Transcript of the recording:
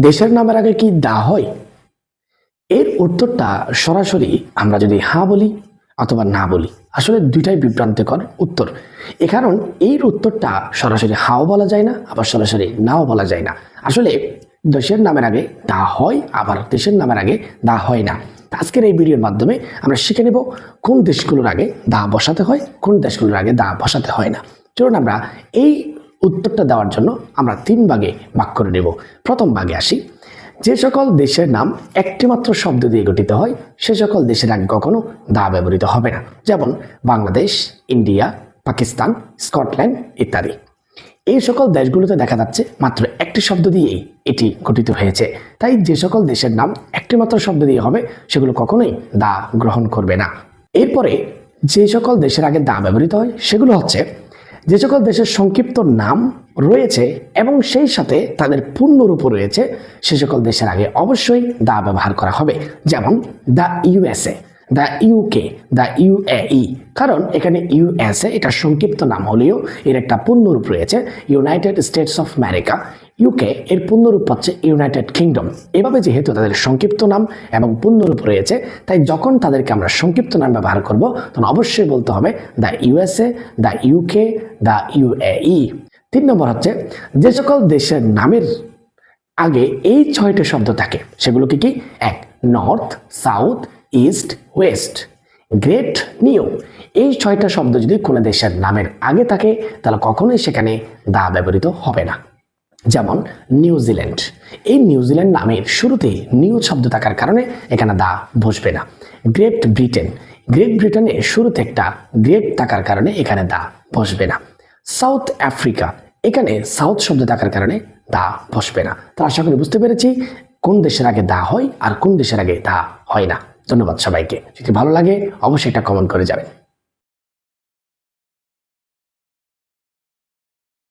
দেশের নামের আগে কি দা হয়? এর উত্তরটা সরাসরি আমরা যদি হ্যাঁ বলি অথবা না বলি, আসলে দুইটাই বিভ্রান্তিকর উত্তর। এ কারণ এর উত্তরটা সরাসরি হাও বলা যায় না, আবার সরাসরি নাও বলা যায় না। আসলে দেশের নামের আগে দা হয়, আবার দেশের নামের আগে দা হয় না। আজকের এই ভিডিওর মাধ্যমে আমরা শিখে নেব কোন দেশগুলোর আগে দা বসাতে হয়, কোন দেশগুলোর আগে দা বসাতে হয় না। চলুন আমরা এই উত্তরটা দেওয়ার জন্য আমরা 3 ভাগে ভাগ করে নেব। প্রথম ভাগে আসি। যে সকল দেশের নাম একটি মাত্র শব্দ দিয়ে গঠিত হয় সে সকল দেশের আগে কখনো দা ব্যবহৃত হবে না, যেমন বাংলাদেশ, ইন্ডিয়া, পাকিস্তান, স্কটল্যান্ড ইত্যাদি। এই সকল দেশগুলোতে দেখা যাচ্ছে মাত্র একটি শব্দ দিয়েই এটি গঠিত হয়েছে, তাই যে সকল দেশের নাম একটি মাত্র শব্দ দিয়ে হবে সেগুলো কখনোই দা গ্রহণ করবে না। এরপরে যে সকল দেশের আগে দা ব্যবহৃত হয় সেগুলো হচ্ছে যে সকল দেশের সংক্ষিপ্ত নাম রয়েছে এবং সেই সাথে তাদের পূর্ণরূপ রয়েছে সে সকল দেশের আগে অবশ্যই দা ব্যবহার করা হবে, যেমন the USA, the UK, the UAE. কারণ এখানে ইউএসএ এটা সংক্ষিপ্ত নাম হলেও এর একটা পূর্ণরূপ রয়েছে United states of America. UK এর পূর্ণরূপ হচ্ছে ইউনাইটেড কিংডম। এভাবে যেহেতু তাদের সংক্ষিপ্ত নাম এবং পূর্ণরূপ রয়েছে, তাই যখন তাদেরকে আমরা সংক্ষিপ্ত নাম ব্যবহার করব তখন অবশ্যই বলতে হবে the USA, the UK, the UAE. 3 নম্বর হচ্ছে যে সকল দেশের নামের আগে এই 6টি শব্দ থাকে সেগুলো কি কি? 1. North, south, east, West, great, new. এই 6টা শব্দ যদি কোনো দেশের নামের আগে থাকে তাহলে কখনোই সেখানে দা ব্যবহৃত হবে না। যেমন নিউজিল্যান্ড, এই নিউজিল্যান্ড নামের শুরুতে নিউ শব্দ থাকার কারণে এখানে দা বসবে না। গ্রেট ব্রিটেন, গ্রেট ব্রিটেনের শুরুতে একটা গ্রেট থাকার কারণে এখানে দা বসবে না। সাউথ আফ্রিকা, এখানে সাউথ শব্দ থাকার কারণে দা বসবে না। তো আশা করি বুঝতে পেরেছি কোন দেশের আগে দা হয় আর কোন দেশের আগে দা হয় না। ধন্যবাদ সবাইকে। যদি ভালো লাগে অবশ্যই একটা কমেন্ট করে যাবেন।